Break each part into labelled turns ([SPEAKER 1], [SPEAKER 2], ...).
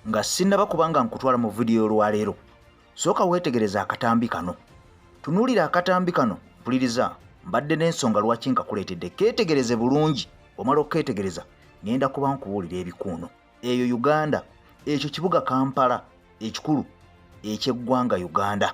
[SPEAKER 1] nga sinnaba kubanga nkutwala mu video olwaleero. Sooka weetegereza akatambi kano. Tunuulira akatambi kano, mpuliriza, mbadde n'ensonga lwaki nkakuleetedde. Keetegereze bulungi, omala okkeetegereza, ngenda kuba nkubuulira ebikuuno. Eyo Uganda, ekyo kibuga Kampala, ekikulu eky'eggwanga Uganda.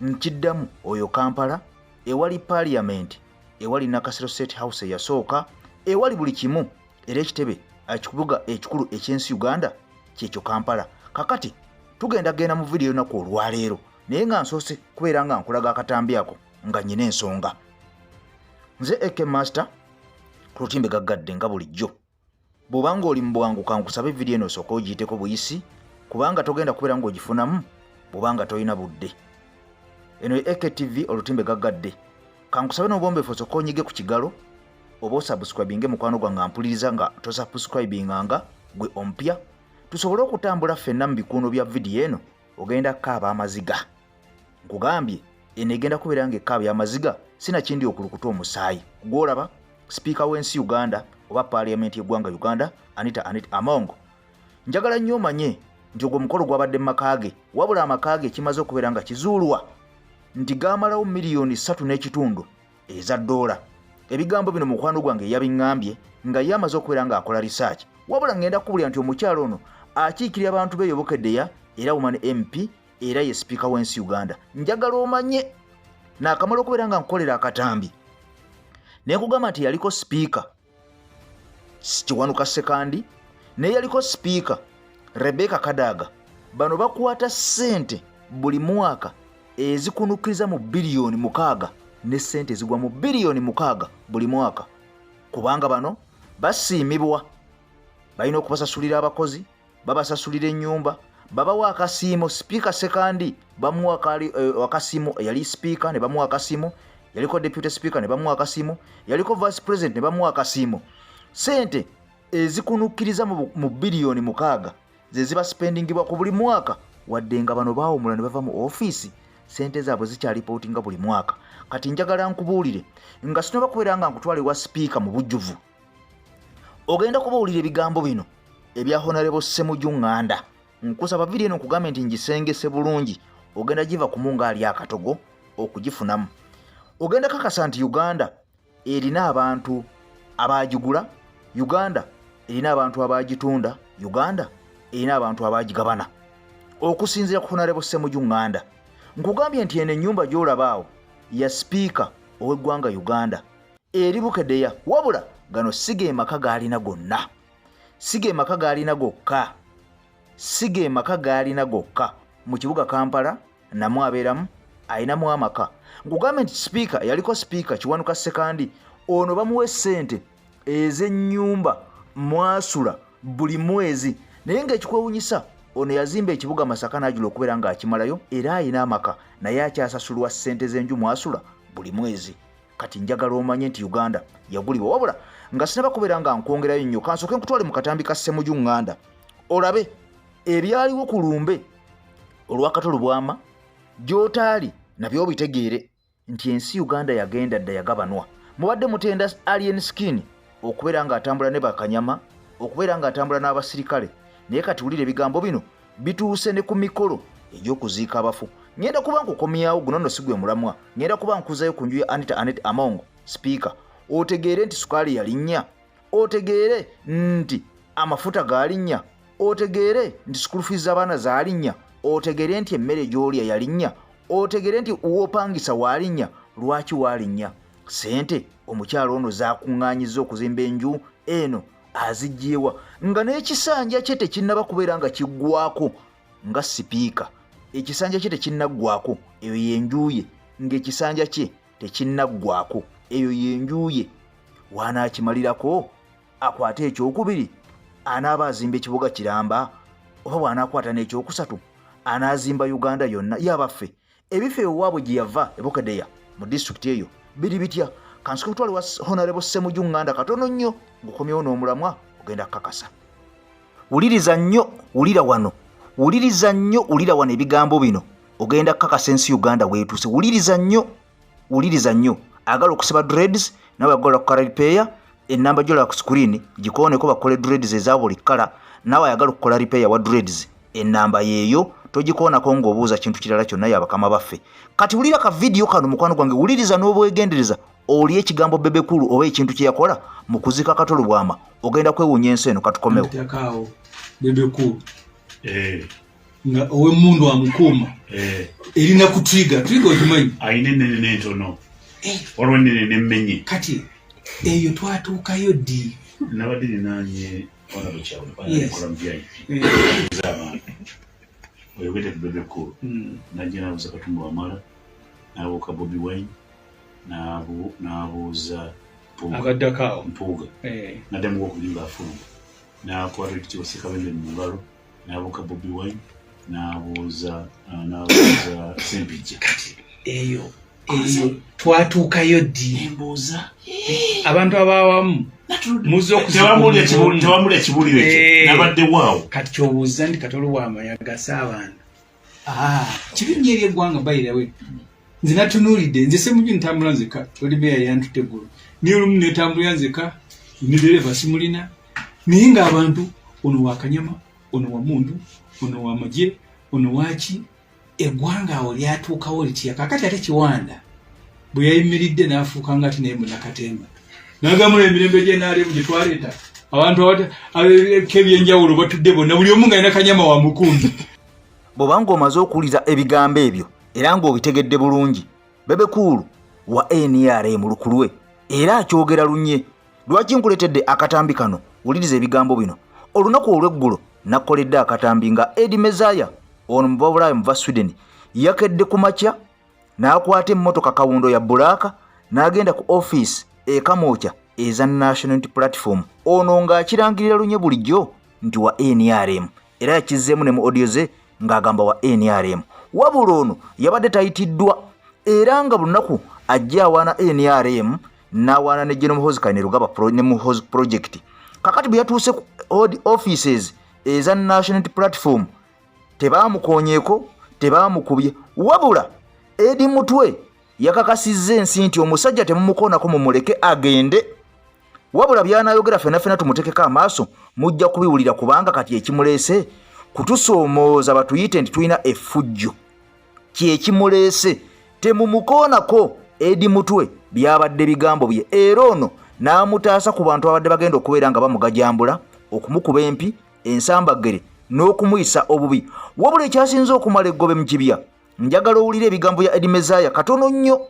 [SPEAKER 1] Nkiddamu oyo Kampala, ewali Parliament, ewali Nakasero State House eyasooka, ewali buli kimu, era ekitebe ekibuga ekikulu eky'ensi Uganda kyekyo Kampala. Kakati tugenda mu video nako olwaleero, naye nga nsoose kubeera nga nkulaga akatambi ako nga nnyina ensonga. Nze AK Master ku lutimbe gaggadde nga bulijjo. Bw'obanga oli mu bwanguka nkusabe video eno osooka ogiyiteko buyisi, kubanga togenda kubeera ng'ogifunamu bw'obanga tolina budde. Eno AK TV olutimbe gaggadde. Kankusabe n'obwombeefu osooka onyige ku kigalo oba osubscribinge mukwano gwange ampuliriza nga tosubscribinganga gwe ompya, tusobole okutambula ffenna mu bikuuno bya video eno ogenda kaaba amaziga. Nkugambye eno egenda kubeera ng'ekkaaba y'amaziga sinakindi okulukuta omusaayi. Gw'olaba sipiika w'ensi Uganda oba Parliament y'eggwanga Uganda, Anita Amongo. Njagala nnyo omanye nti ogwo mukolo gwabadde mu maka ge, wabula amaka ge kimaze okubeera nga kizuulwa nti gaamalawo miliyoni 3.5 eza $. Ebigambo bino mukwano gwange yabiŋŋambye nga ye amaze okubeera ng'akola research. Wabula ngenda kubulira nti omukyalo ono akiikirira abantu beeyobokeddeya era Woman MP era ye sipiika w'ensi Uganda. Njagala omanye n'akamala okubeera nga nkolera akatambi. Naye kugamba nti yaliko sipiika Kiwanuka Sekandi, naye yaliko sipiika Rebecca Kadaga. Bano bakwata ssente buli mwaka ezikunukiriza mu biliyoni 6 ne ssente zigwa mu biliyoni 6 buli mwaka. Kubanga bano basiimibwa, balina okubasasulira abakozi, babasasulira ennyumba, babawa akasiimo. Sipiika Sekandi bamuwa akasiimo, yali sipiika ne bamuwa akasiimo, yaliko deputy speaker ne bamuwa akasiimo, yaliko vice president ne bamuwa akasiimo. Sente ezikunukiriza mu biliyoni 6 ze ziba spendingibwa ku buli mwaka, wadde nga bano baawumula ne bava mu ofiisi, sente zaabwe zikyalipotinga buli mwaka. Kati njagala nkubuulire nga sinoba kubeera nga nkutwala ewa sipiika mu bujjuvu. Ogenda kubuulira ebigambo bino ebya Honorable Ssemujju Nganda. Nkusaba video eno nkugambe nti ngisengese bulungi, ogenda giva ku munga ali akatogo okugifunamu. Ogenda kakasa nti Uganda erina abantu abagigula, Uganda erina abantu abagitunda, Uganda erina abantu abagigabana. Okusinziira ku Honorable Ssemujju Nganda, nkugambye nti eno ennyumba gy'olabaawo ya sipiika ow'eggwanga Uganda eri Bukeddeya, wabula gano sige maka gaalina gonna, sige maka gaalina gokka, sige maka gaalina gokka. Mu kibuga Kampala namwe abeeramu ayinamu amaka. Nkugambye nti sipiika yaliko sipiika Kiwanuka Sekandi, ono bamuwa ssente ez'ennyumba mwasula buli mwezi, naye ng'ekikwewunyisa ono yazimba ekibuga Masaka n'ajula okubeera ng'akimalayo era ayina amaka, naye akyasasulwa ssente z'enju mwasula buli mwezi. Kati njagala omanye nti Uganda yagulibwa, wabula nga sinaba kubeera nga nkwongerayo nnyo. Kansooke nkutwale mu katambi ka Ssemujju Nganda olabe ebyaliwo ku lumbe olw'akatolo bwama gy'otaali nabyo bitegeere nti ensi Uganda yagenda dda yagabanwa. Mubadde mutenda alien skin okubeera ng'atambula ne bakanyama, okubeera ng'atambula n'abasirikale, naye kati wulira ebigambo bino bituuse ne ku mikolo egy'okuziika abafu. Ngenda kuba nkukomyawo, guno nno si gwe mulamwa, ngenda kuba nkuzayo ku nju ya Anita Amongo sipiika, otegeere nti sukaali yalinnya, otegeere nti amafuta gaalinnya, otegeere nti school fees z'abaana zaalinnya, otegeere nti emmere gy'olya yalinnya, otegeere nti uwopangisa waalinnya. Lwaki waalinnya? Sente omukyalo ono zaakuŋŋaanyizza okuzimba enju eno azigyewa nga n'ekisanja kye tekinnaba kubeera nga kiggwako nga sipiika. Ekisanja kye tekinnaggwako, eyo yenju ye, ng'ekisanja kye tekinnaggwako, eyo yenju ye. Waanaakimalirako akwate ekyokubiri, anaaba azimba ekibuga Kiramba, oba bw'anaakwata n'ekyokusatu anaazimba Uganda yonna yabaffe. Ebifo ewaabwe gye yava e Bukeddeya mu disitulikiti eyo biri bitya? Kansooke kutwale wa Honorable Ssemujju Nganda katono nnyo ng'okomyewo n'omulamwa ogenda kukakasa. Wuliriza nnyo, wulira wano, wuliriza nnyo, wulira wano ebigambo bino ogenda kukakasa ensi Uganda weetuuse. Wuliriza nnyo, wuliriza nnyo. Agala okusiba dreads nawe agala okukala repair, ennamba gy'olaba ku screen gikooneko bakole dreads eza buli kkala, nawe ayagala okukola repair wa dreads enamba yeeyo togikoonako ng'obuuza kintu kirala kyonna yabakama baffe kati wulira ka video kano mukwano gwange wuliriza n'obwegendereza oli ekigambo bebekulu oba ekintu kye yakola mu kuzika katolo bwama ogenda kwewuunya ensi eno katukomewo
[SPEAKER 2] bebekulu nga owe mundu wa mukuma erina kutriga okimanyi
[SPEAKER 3] ayine nene ntono waliwo nene nemmenye
[SPEAKER 2] kati eyo twatuukayo ddi
[SPEAKER 3] nabadde ninanye wana bukyawe kola mu VIP z'abantu oyogete ku bebekulu najja nabuuza Katumba Wamala n'abuuka Bobi Wine n'abuuza
[SPEAKER 2] agaddakaawo
[SPEAKER 3] Mpuuga naddamu okulinga afuluma n'akwata ekitiibwa Ssekabembe mu ngalo n'abuuka Bobi Wine n'abuuza Sempijja
[SPEAKER 2] kati eyo twatuukayo ddi
[SPEAKER 3] embuuza
[SPEAKER 2] abantu abawamu muze
[SPEAKER 3] tewamuli ekibuliro ekyo nabadde waawo
[SPEAKER 2] kati kyobuuza ndi Katolo Bwama yagasa abantu kirinnya eri eggwanga bayirawe nze natunuulidde nze semuju ntambula nzeka olibeya yantute gulu niyo olumu netambulira nzeka nedereva simulina naye ng'abantu ono wa Kanyama ono wa Mundu ono wa Magye ono waki eggwanga awo lyatuukawo litya kakati ate Kiwanda bwe yayimiridde n'afuuka nga ati naye Munnakatemba n'agamula emirembe gy'enaalimu gye twaleeta abantu k'ebyenjawulo batudde bonna buli omu nga alina Kanyama wa Mukumbi
[SPEAKER 1] bw'obanga omaze okuwuliza ebigambo ebyo era ng'obitegedde bulungi bebekulu wa NRM lukulwe era akyogera lunye lwaki nkuletedde akatambi kano wuliriza ebigambo bino olunaku olw'eggulo nakoledde akatambi nga Edi Mezaya ono mubabulayo muva Sweden yakedde ku makya n'akwata emmotoka kawundo ya bulaaka n'agenda ku office ekamooca eza National Unity Platform ono ng'akirangirira lunye bulijjo nti wa NRM era yakizzeemu ne mu audio ze ng'agamba wa NRM wabula ono yabadde tayitiddwa era nga lunaku ajja awaana NRM n'awaana ne General Muhoozi Kainerugaba ne Muhoozi Project kakati bwe yatuuse ku offices eza National Unity Platform tebaamukoonyeeko tebaamukubye wabula Edi Mutwe yakakasizza ensi nti omusajja temumukoonako mumuleke agende wabula byanayogera fenafena tumutekeko amaaso mujja kubiwulira kubanga kati ekimuleese kutusoomooza batuyite nti tulina effujjo kyekimuleese temumukoonako Edi Mutwe byabadde bigambo bye era ono n'amutaasa ku bantu abadde bagenda okubeera nga bamugajambula okumukuba empi ensambagere n'okumuyisa obubi wabula ekyasinze okumala eggobe mu kibya njagala owulira ebigambo ya Edi Mezaya katono nnyo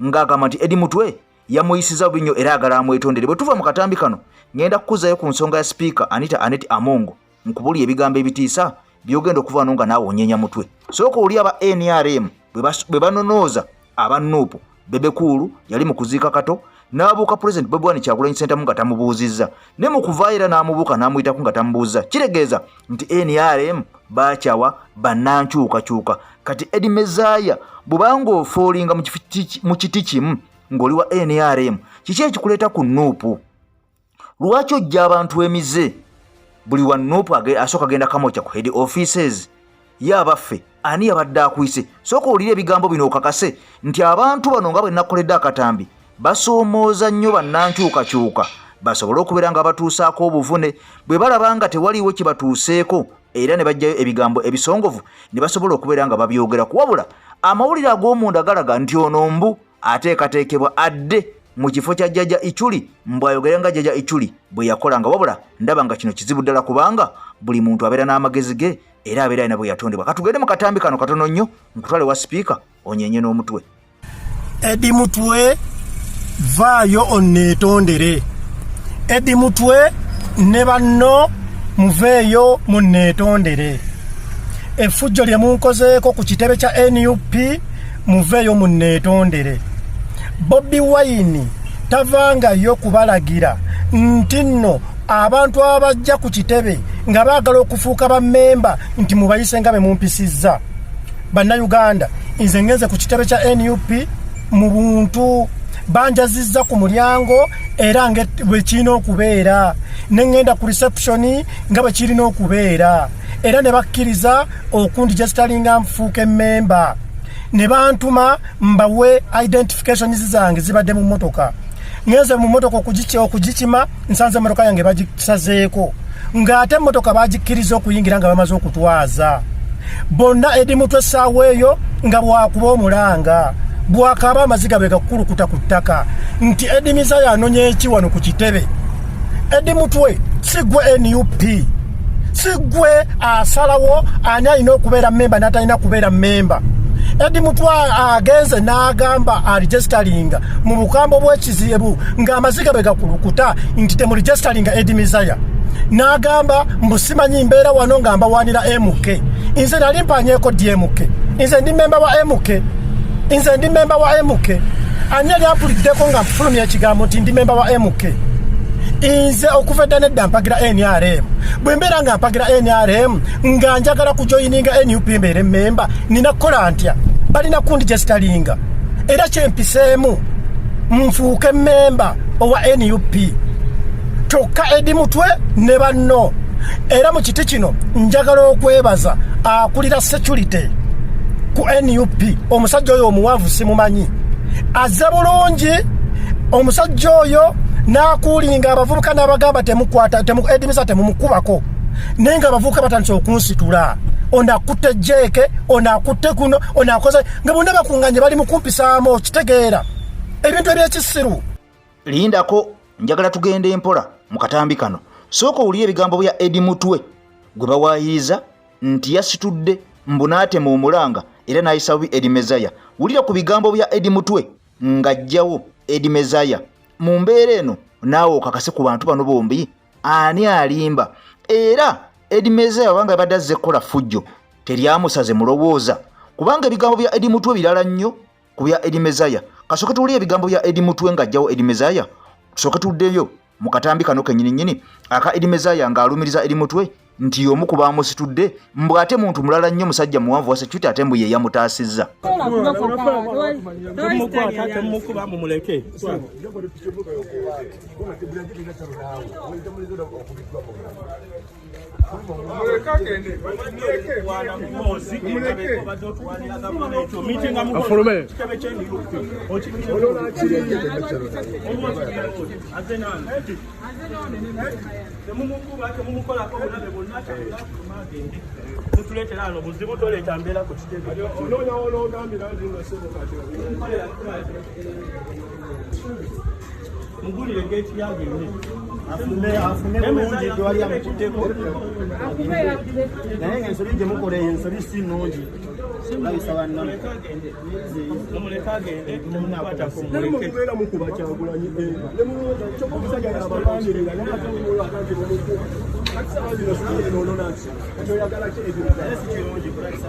[SPEAKER 1] ng'agamba nti Edi Mutwe yamuyisiza bubi nnyo era agala amwetondere bwe tuva mu katambi kano ngenda kukuzayo ku nsonga ya sipiika Anita Amongo nkubulya ebigambo ebitiisa byogenda okuvaano nga naawe onyenya mutwe sooka oli aba NRM bwe banonooza aba Nuupu bebekulu yali mu kuziika kato n'abuuka President Bobi Wine Kyagulanyi Ssentamu nga tamubuuzizza ne mu kuvaayo era n'amubuuka n'amuyitako nga tamubuuzizza kitegeeza nti NRM baakyawa bannankyukakyuka kati Edi Mezaya bw'obanga ofoolinga mu kiti kimu ng'oli wa NRM kiki ekikuleeta ku Nuupu lwaki ojja abantu emize buli wa Nuupu asooka agenda kamokya ku head offices yabaffe ani yabadde akuyise sooka owulire ebigambo bino okakase nti abantu bano nga bwe nakoledde akatambi basoomooza nnyo bannankyukakyuka basobole okubeera nga batuusaako obuvune bwe balaba nga tewaliiwo kibatuuseeko era ne bajjayo ebigambo ebisongovu ne basobola okubeera nga babyogera kuwabula amawulire ag'omunda galaga nti ono mbu ateekateekebwa adde mu kifo kya Jjajja Ichuli mbwayogere nga Jjajja Ichuli bwe yakola nga wabula ndaba nga kino kizibu ddala kubanga buli muntu abeera n'amagezi ge era abeera alina bwe yatondebwa katugende mu katambi kano katono nnyo nkutwale wa sipiika onyenye n'omutwe
[SPEAKER 4] Edi Mutwe vaayo onneetondere Edi Mutwe ne banno muveeyo munneetondere effujjo lye munkozeeko ku kitebe kya NUP muveeyo munneetondere Bobi Wine tavangayo kubalagira nti nno abantu abajja ku kitebe nga baagala okufuuka bammemba nti mubayise nga be mumpisizza bannayuganda nze ngenze ku kitebe kya NUP mu buntu banjazizza ku mulyango era nga bwe kirina okubeera ne ngenda ku reception nga bwe kirina okubeera era ne bakkiriza okundigestalinga nfuuke mmemba ne bantuma mbawe identifications zange zibadde mu motoka ngenze mu motoka okugikima nsanze motoka yange bagisazeeko ng'ate emmotoka bagikkiriza okuyingira nga bamaze okutwaza bonna Edi Mutwe essaawa eyo nga bwakuba omulanga bwakaaba amaziga bwe gakulukuta ku ttaka nti Edi Mizaya anonya eki wano ku kitebe. Edi Mutwe si gwe NUP, si gwe asalawo ani alina okubeera memba n'atalina kubeera memba. Edi Mutwe agenze n'agamba aregisteringa mu bukambo bw'ekizibu ng'amaziga bwe gakulukuta nti temuregisteringa Edi Mizaya. N'agamba mbu simanyi mbeera wano nga mbawaanira MK. Nze nali mpanyeeko DMK. Nze ndi memba wa MK. Nze ndi memba wa MK. Ani yali ampuliddeko nga nfulumya ekigambo nti ndi memba wa MK. Nze okuva edda nedda mpagira NRM. Bwe mbeera nga mpagira NRM nga njagala kujoyininga NUP mbeere memba nina kukola ntya? Balina kundigestalinga. Era kyempiseemu nfuuke memba owa NUP. Kyokka Edi Mutwe ne banno. Era mu kiti kino njagala okwebaza akulira security ku NUP. Omusajja oyo omuwanvu simumanyi. Azze bulungi omusajja oyo n'akuulinga abavubuka n'abagamba temukwata Edi Mizaya temumukubako. Naye nga abavubuka batandise okunsitula. Ono akutte jeeke, ono akutte kuno, ono akoze nga bonna bakunganye bali mu kumpisaamu okitegeera. Ebintu eby'ekisiru.
[SPEAKER 1] Lindako njagala tugende empola mu katambi kano. Sooka owulire ebigambo bya Edi Mutwe gwe bawaayiriza nti yasitudde mbunaate mu mulanga era n'ayisa bubi Edi Mizaya. Wulira ku bigambo bya Edi Mutwe ng'ajjawo Edi Mizaya. Mu mbeera eno naawe okakase ku bantu bano bombi ani alimba. Era Edi Mizaya wabanga yabadde azze kukola fujjo teryamusaze mulowooza kubanga ebigambo bya Edi Mutwe birala nnyo ku bya Edi Mizaya. Kasooke tuwulire ebigambo bya Edi Mutwe ng'ajjawo Edi Mizaya. Tusooke tuddeyo mu katambi kano kennyini aka Edi Mizaya ng'alumiriza Edi Mutwe nti y'omu ku baamusitudde mbu ate muntu mulala nnyo musajja muwanvu wa security ate mbu ye yamutaasizza.
[SPEAKER 5] Mugulire gate yange ni afune bulungi twali amukiteko naye ensoli gye mukole ensoli si nnungi bayisa banna mumuleka agende mumukwatako mumuleka mukuba kyagulanyi ne mulungi kyokubisajja abalangirira ne atumulo akanti mumukuba kati sabazi no sikuzi no nonansi kyoyagala ki ebirala si kirungi kulakisa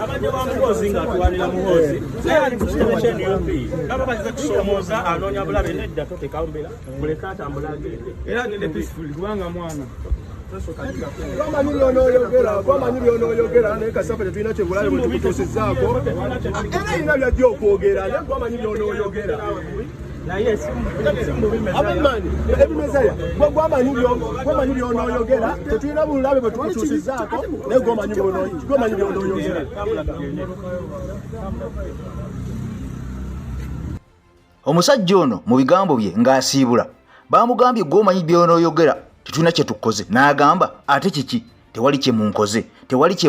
[SPEAKER 5] abajja bamuhozi nga atwalira muhozi naye ali ku kitebe ky'NUP kaba bazize kusomooza anoonya bulabe nedda totekambera muleka atambula agende era agende peaceful kubanga mwana Kwamanyi by'onooyogera naye kasapa tetulina kyebulabe bwe tukutuusizzaako era ina byajja okwogera naye kwamanyi by'onooyogera Abemani, Edi Mizaya, gwamanyi by'onooyogera tetulina bulabe bwe tukutuusizzaako naye gwamanyi by'onooyogera.
[SPEAKER 1] Omusajja ono mu bigambo bye ng'asiibula baamugambye gw'omanyi by'onooyogera tetulina kye tukoze n'agamba ate kiki tewali kye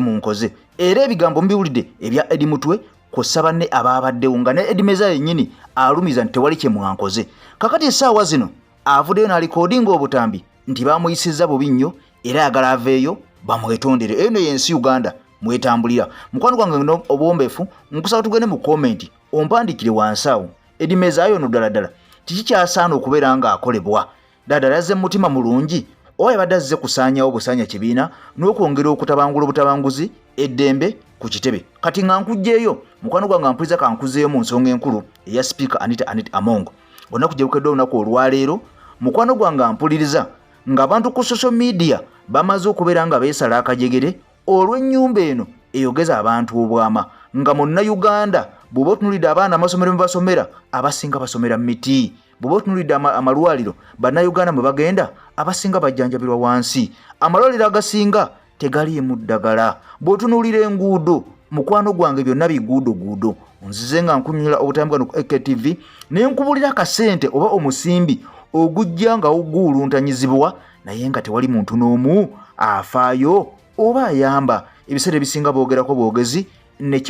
[SPEAKER 1] munkoze era ebigambo mbiwulidde ebya Edi Mutwe kw'ossa banne abaabaddewo nga ne Edi Mizaya yennyini alumiza nti tewali kye mwankoze. Kakati essaawa zino avuddeyo n'alikoodinga obutambi nti baamuyisizza bubi nnyo era ayagala aveeyo bamwetondere. Eno y'ensi Uganda mwetambulira. Mukwano gwange obwombeefu nkusaba tugende mu komenti ompandikire wansi awo Edi Mizaya ono ddala kiki kyasaana okubeera ng'akolebwa. Ddala yazze mutima mulungi oba yabadde azze kusaanyawo busaanya kibiina n'okwongera okutabangula obutabanguzi eddembe ku kitebe. Kati nga nkujjeeyo mukwano gwange mpuliriza kankuzeeyo mu nsonga enkulu eya Speaker Anita Amongo. Olunaku gye bukedde olunaku olwaleero mukwano gwange mpuliriza ng'abantu ku social media bamaze okubeera nga beesala akajegere olw'ennyumba eno eyogeza abantu obwama nga monna Uganda bw'oba otunuulidde abaana amasomero mwe basomera abasinga basomera mu miti. Bw'oba otunuulidde amalwaliro bannayuganda mwe bagenda abasinga bajjanjabirwa wansi. Amalwaliro agasinga tegaliimu ddagala. Bw'otunuulira enguudo mukwano gwange byonna biguudoguudo. Nzize nga nkunyunyula obutambi bwano ku AKTV ne nkubulira akasente oba omusimbi ogujja nga guuluntanyizibwa naye nga tewali muntu n'omu afaayo oba ayamba. Ebiseera ebisinga boogerako bwogezi ne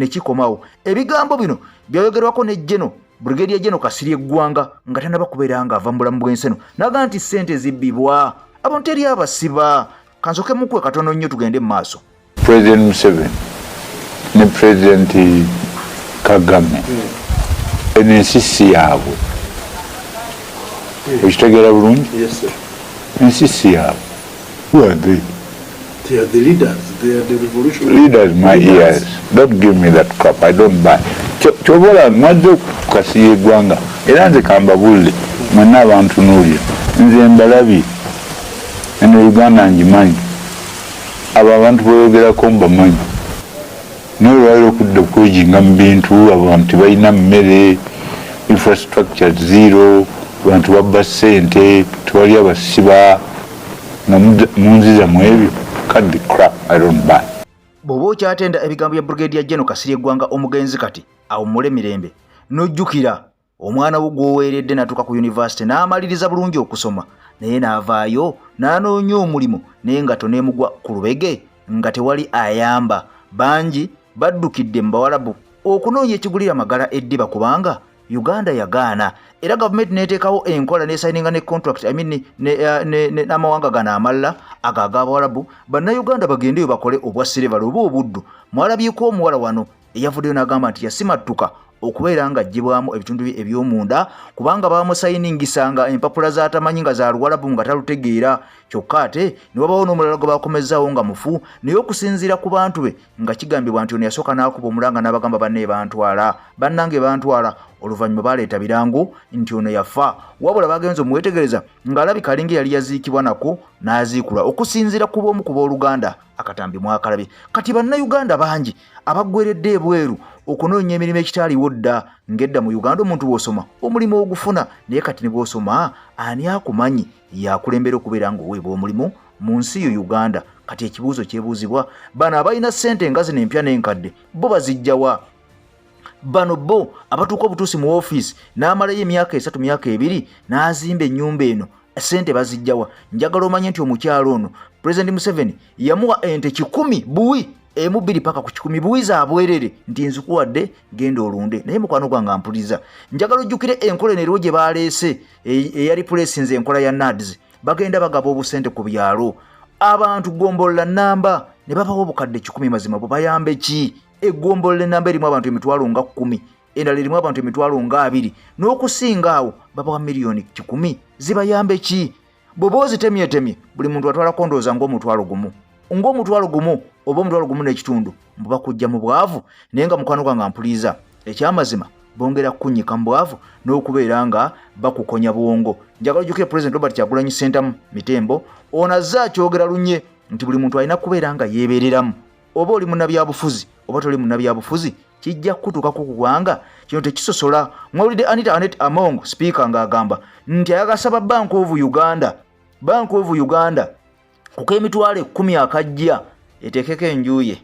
[SPEAKER 1] kikomaawo. Ebigambo bino byayogerwako ne Jeno Brigadier Jeno Kasirye Eggwanga nga tanaba kubeera nga ava mu bulamu bw'enseno naga nti ssente zibbibwa abantu teri abasiba. Kansoke mukwe katono nnyo tugende mu maaso.
[SPEAKER 6] President Museveni ne President Kagame ensi yaabwe okitegeera bulungi. Ensi yaabwe who are they?
[SPEAKER 7] They are the leaders. They are the revolutionary
[SPEAKER 6] leaders. My ears. Don't give me that crap. I don't buy. Chobola mwadde Kasirye Eggwanga era nze kambabulle mwenna abantu n'olya nze mbalabi eno Uganda ngimanyi abo abantu boyogerako mbamanyi n'olwaliro okudda okwejinga mu bintu abantu balina mmere infrastructure zero abantu babba ssente tewali abasiba nga munziza mu ebyo. Cut the crap. I don't buy.
[SPEAKER 1] Bw'oba okyatenda ebigambo bya Brigadier Jeno Kasirye Eggwanga omugenzi kati awummule mirembe n'ojjukira omwana wo gw'oweeredde n'atuuka ku yunivasite n'amaliriza bulungi okusoma naye n'avaayo n'anoonya omulimu naye nga toneemugwa ku lubege nga tewali ayamba. Bangi baddukidde mu Bawarabu okunoonya ekigulira magala eddiba kubanga Uganda yagaana era gavumenti n'eteekawo enkola n'esayininga ne contract n'amawanga gano amalala ago ag'Abawarabu bannayuganda bagendeyo bakole obwa silevale oba obuddu. Mwalabyeko omuwala wano eyavuddeyo n'agamba nti yasimattuka okubeera nga aggyibwamu ebitundu bye eby'omunda kubanga bamusayiningisanga empapula z'atamanyi nga za Luwarabu nga talutegeera. Kyokka ate ne wabawo n'omulala gwe bakomezzaawo nga mufu naye okusinziira ku bantu be nga kigambibwa nti ono yasooka n'akuba omulanga n'abagamba banne bannange bantwala oluvannyuma baleeta birango nti ono yafa wabula bagenze omuwetegereza ng'alabika alinga yali yaziikibwa nako n'aziikula okusinziira ku b'omu ku b'Oluganda akatambi mwakalabye. Kati bannayuganda bangi abaggweredde ebweru okunoonya emirimu ekitaaliwo dda ng'edda mu Uganda omuntu bw'osoma omulimu ogufuna naye kati ne bw'osoma ani akumanyi yakulembera okubeera ng'oweebwa omulimu mu nsi yo Uganda. Kati ekibuuzo kyebuuzibwa bano abalina ssente nga zino empya n'enkadde bo bazijjawa? Bano bo abatuuka obutuusi mu ofiisi n'amalayo emyaka 3 myaka 2 n'azimba ennyumba eno ssente bazijjawa? Njagala omanye nti omukyalo ono President Museveni yamuwa ente 10 buwi emu 2 paka ku 10 buwi za bwerere nti nzikuwadde genda olunde. Naye mukwano gwange ampuliza njagala ojjukire enkola eno eriwo gye baleese eyali pulesinze enkola ya NADS bagenda bagaba obusente ku byalo abantu gombola namba ne babawo obukadde 10 mazima bo bayambe ki? Eggombola namba erimu abantu emitwalo nga 10 endala erimu abantu emitwalo nga 2 n'okusinga awo babawa miliyoni 10 zibayambe ki? Bobozi temye buli muntu atwala kondooza ng'omutwalo gumu oba omutwalo gumu n'ekitundu mbu bakujja mu bwavu. Naye nga mukwano gwange ampuliza ekyamazima bongera kunyika mu bwavu n'okubeera nga bakukonya bwongo. Njagala ojjukire President Robert Kyagulanyi Ssentamu Mitembo ono azze akyogera lunye nti buli muntu alina kubeera nga yeebeereramu oba oli munnabyabufuzi oba toli munnabyabufuzi kijja kutuukako ku ggwanga kino tekisosola. Mwawulidde Anita Among speaker ng'agamba nti ayagasaba Bank of Uganda kuko emitwalo 10 akajja etekeko enjuye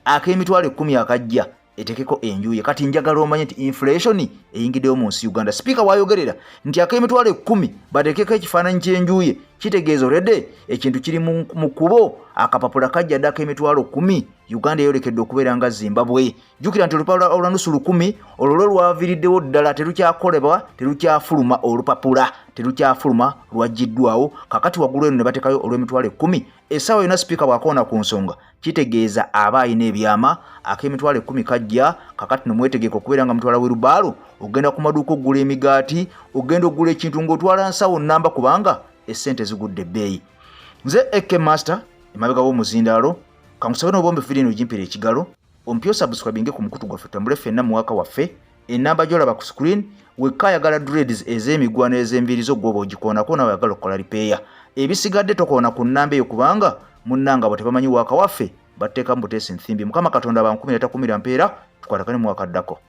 [SPEAKER 1] ak'emitwalo 10 akajja etekeko enjuye. Kati njagala omanye nti inflation eyingiddeyo mu nsi Uganda. Speaker wayogerera nti ak'emitwalo 10 batekeko ekifaananyi ky'enjuye kitegeeza olwedde ekintu kiri mu kubo akapapula kajja dda ak'emitwalo 10. Uganda eyolekedde okubeera nga Zimbabwe. Jjukira nti olupapula olwanusu 10 olwo lwaviriddewo ddala terukyakolebwa terukyafuluma olupapula terukyafuluma lwaggiddwawo kakati waggulu eno ne batekayo olw'emitwalo 10. Essaawa yonna sipiika bw'akoona ku nsonga kitegeeza aba ayina ebyama ak'emitwalo 10 kajja kakati nomwetegeka okubeera nga mutwala wirubaalo ogenda ku maduuka okugula emigaati ogenda okugula ekintu ng'otwala nsawo nnamba kubanga essente zigudde ebbeeyi. Nze Eke Master emabega w'omuzindaalo kankusabe n'obombe firiino gimpira ekigalo ompyo subscribinge ku mukutu gwaffe tambule ffenna mu waka waffe ennamba gy'olaba ku screen wekka ayagala dreads ez'emigwa n'ez'enviiri zo gw'oba ogikoonako nawe ayagala okukola lipeeya ebisigadde tokoona ku nnamba eyo kubanga munnanga bwe tebamanyi waka waffe batteekamu buteesi nthimbi. Mukama Katonda ba 13 mpeera tukwatagane mu waka ddako.